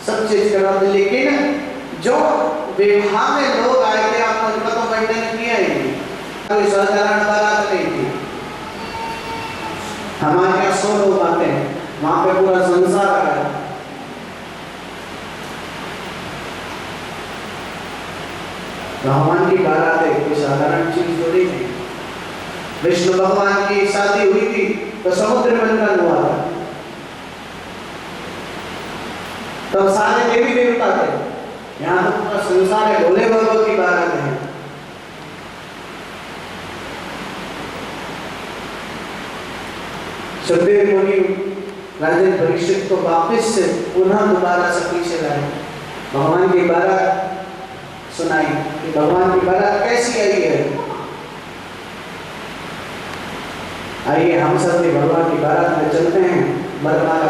सब चीज करवा दी, लेकिन जो विवाह में लोग आए थे आपने उनका तो वर्णन किया ही नहीं, कोई साधारण बारात नहीं थी। हमारे यहाँ 100 लोग आते हैं, वहां पे पूरा संसार आ रहा है। भगवान की बारात है, कोई साधारण चीज थोड़ी नहीं। विष्णु भगवान की शादी हुई थी तो समुद्र मंथन हुआ था, तो सारे देवी देवता थे, यहाँ तो पूरा संसार है, भोले बाबा की बारात है। सुखदेव मुनि राजा परीक्षित को वापस से पुनः दोबारा से पीछे लाए, भगवान की बारात सुनाई कि भगवान की बारात कैसी आई है। आइए हम सब भी भगवान की बारात में चलते हैं, बरमाला